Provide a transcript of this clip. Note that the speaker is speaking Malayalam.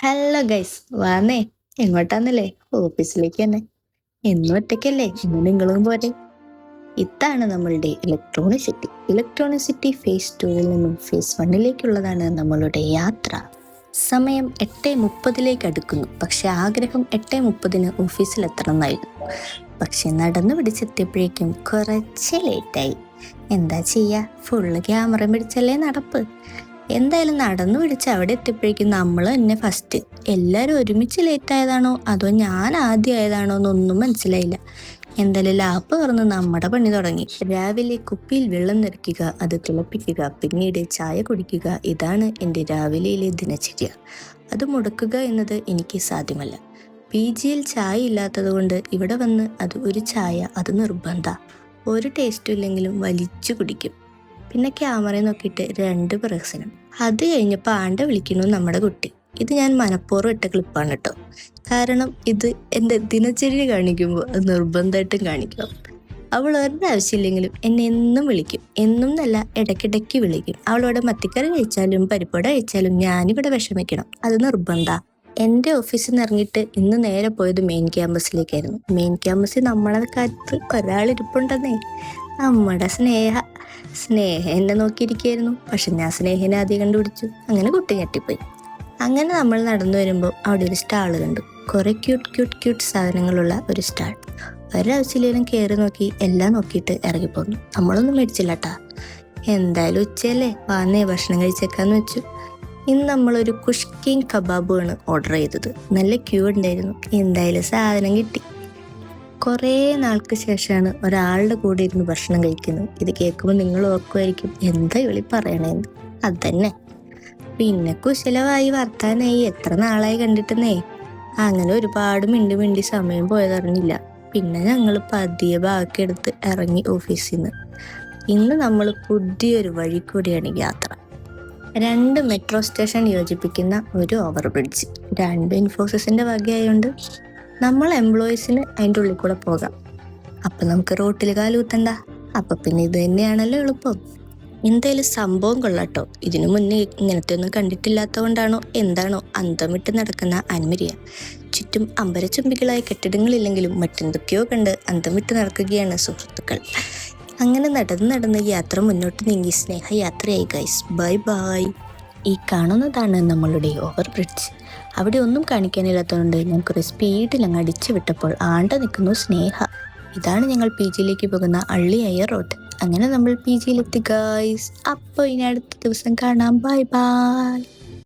Hello guys, വാന്നേ. എങ്ങോട്ടാന്നല്ലേ? ഓഫീസിലേക്ക് തന്നെ. എന്നും ഒറ്റയ്ക്കല്ലേ, ഇന്ന് നിങ്ങളും പോരെ. ഇതാണ് നമ്മളുടെ ഇലക്ട്രോണിസിറ്റി. ഇലക്ട്രോണിസിറ്റി ഫേസ് 2 നിന്നും ഫേസ് 1 നമ്മളുടെ യാത്ര. സമയം 8:30 അടുക്കുന്നു. പക്ഷെ ആഗ്രഹം 8:30 ഓഫീസിലെത്തണം എന്നായിരുന്നു. പക്ഷെ നടന്നു പിടിച്ചെത്തിയപ്പോഴേക്കും കുറച്ച് ലേറ്റായി. എന്താ ചെയ്യാ, ഫുള്ള് ക്യാമറ പിടിച്ചല്ലേ നടപ്പ്. എന്തായാലും നടന്നു പിടിച്ച് അവിടെ എത്തിയപ്പോഴേക്കും നമ്മൾ തന്നെ ഫസ്റ്റ്. എല്ലാവരും ഒരുമിച്ച് ലേറ്റ് ആയതാണോ അതോ ഞാൻ ആദ്യം ആയതാണോ എന്നൊന്നും മനസ്സിലായില്ല. എന്തായാലും ലാപ്പ് തുറന്ന് നമ്മുടെ പണി തുടങ്ങി. രാവിലെ കുപ്പിയിൽ വെള്ളം നിറയ്ക്കുക, അത് തിളപ്പിക്കുക, പിന്നീട് ചായ കുടിക്കുക. ഇതാണ് എൻ്റെ രാവിലെയിലെ ദിനചര്യ. അത് മുടക്കുക എന്നത് എനിക്ക് സാധ്യമല്ല. PGയിൽ ചായ ഇല്ലാത്തത് കൊണ്ട് ഇവിടെ വന്ന് ഒരു ചായ അത് നിർബന്ധ. ഒരു ടേസ്റ്റും ഇല്ലെങ്കിലും വലിച്ചു കുടിക്കും. പിന്നെ ക്യാമറ നോക്കിയിട്ട് 2 പ്രഹസനം. അത് കഴിഞ്ഞപ്പോൾ ആണ്ട വിളിക്കുന്നു നമ്മുടെ കുട്ടി. ഇത് ഞാൻ മനഃപൂർവ്വം ഇട്ട ക്ലിപ്പാണ് കേട്ടോ. കാരണം ഇത് എൻ്റെ ദിനചര്യ കാണിക്കുമ്പോൾ അത് നിർബന്ധമായിട്ടും കാണിക്കണം. അവൾ ഒരാവശ്യമില്ലെങ്കിലും എന്നെ എന്നും വിളിക്കും. എന്നും എന്നല്ല, ഇടയ്ക്കിടയ്ക്ക് വിളിക്കും. അവളോട് മത്തിക്കറി കഴിച്ചാലും പരിപ്പട കഴിച്ചാലും ഞാനിവിടെ വിഷമിക്കണം. അത് നിർബന്ധ. എൻ്റെ ഓഫീസിൽ നിന്ന് ഇറങ്ങിയിട്ട് ഇന്ന് നേരെ പോയത് മെയിൻ ക്യാമ്പസിലേക്കായിരുന്നു. മെയിൻ ക്യാമ്പസിൽ നമ്മളെ കാലത്ത് ഒരാളിരിപ്പുണ്ടെന്നേ, നമ്മുടെ സ്നേഹ എന്നെ നോക്കിയിരിക്കുകയായിരുന്നു. പക്ഷെ ഞാൻ സ്നേഹിനെ ആദ്യം കണ്ടുപിടിച്ചു. അങ്ങനെ കുട്ടി ഞെട്ടിപ്പോയി. അങ്ങനെ നമ്മൾ നടന്നു വരുമ്പോൾ അവിടെ ഒരു സ്റ്റാൾ കണ്ടു. കുറെ ക്യൂട്ട് സാധനങ്ങളുള്ള ഒരു സ്റ്റാൾ. ഒരാവശ്യമില്ലെങ്കിലും കയറി നോക്കി, എല്ലാം നോക്കിയിട്ട് ഇറങ്ങിപ്പോന്നു. നമ്മളൊന്നും മേടിച്ചില്ല കേട്ടാ. എന്തായാലും ഉച്ചയല്ലേ, വാന്നേ ഭക്ഷണം കഴിച്ചേക്കാന്ന് വെച്ചു. ഇന്ന് നമ്മളൊരു കുഷ്കിങ് കബാബാണ് ഓർഡർ ചെയ്തത്. നല്ല ക്യൂ ഉണ്ടായിരുന്നു. എന്തായാലും സാധനം കിട്ടി. കുറേ നാൾക്ക് ശേഷമാണ് ഒരാളുടെ കൂടെ ഇരുന്ന് ഭക്ഷണം കഴിക്കുന്നത്. ഇത് കേൾക്കുമ്പോൾ നിങ്ങൾ ഓർക്കുമായിരിക്കും, എന്താ വിളി പറയണേന്ന്. അതന്നെ. പിന്നെ കുശലമായി വർത്താനായി. എത്ര നാളായി കണ്ടിട്ടെന്നേ. അങ്ങനെ ഒരുപാട് മിണ്ടി സമയം പോയതറിഞ്ഞില്ല. പിന്നെ ഞങ്ങൾ പതിയെ ബാക്കിയെടുത്ത് ഇറങ്ങി ഓഫീസിൽ നിന്ന്. ഇന്ന് നമ്മൾ പുതിയൊരു വഴി കൂടിയാണ് യാത്ര. 2 മെട്രോ സ്റ്റേഷൻ യോജിപ്പിക്കുന്ന ഒരു ഓവർ ബ്രിഡ്ജ്. 2 ഇൻഫോസിസിന്റെ വകയായോണ്ട് നമ്മൾ എംപ്ലോയീസിന് അതിൻ്റെ ഉള്ളിൽ കൂടെ പോകാം. അപ്പം നമുക്ക് റോട്ടിൽ കാലുകുത്തണ്ട. അപ്പം പിന്നെ ഇത് തന്നെയാണല്ലോ എളുപ്പം. എന്തായാലും സംഭവം കൊള്ളാട്ടോ. ഇതിനു മുന്നേ ഇങ്ങനത്തെ ഒന്നും കണ്ടിട്ടില്ലാത്ത കൊണ്ടാണോ എന്താണോ അന്തം വിട്ട് നടക്കുന്ന അൻമരിയ. ചുറ്റും അമ്പരച്ചുംബികളായ കെട്ടിടങ്ങളില്ലെങ്കിലും മറ്റെന്തൊക്കെയോ കണ്ട് അന്തം വിട്ട് നടക്കുകയാണ് സുഹൃത്തുക്കൾ. അങ്ങനെ നടന്ന് യാത്ര മുന്നോട്ട് നീങ്ങി. സ്നേഹ യാത്രയായി ഗൈസ്. Bye bye. ഈ കാണുന്നതാണ് നമ്മളുടെ ഓവർ ബ്രിഡ്ജ്. അവിടെ ഒന്നും കാണിക്കാനില്ലാത്തതുകൊണ്ട് ഞാൻ കുറേ സ്പീഡിൽ അങ്ങ് അടിച്ചു വിട്ടപ്പോൾ ആണ്ട നിൽക്കുന്നു സ്നേഹ. ഇതാണ് ഞങ്ങൾ PGയിലേക്ക് പോകുന്ന അള്ളിയായ റോഡ്. അങ്ങനെ നമ്മൾ PGയിലെത്തി ഗൈസ്. അപ്പോൾ ഇനി അടുത്ത ദിവസം കാണാം. Bye bye.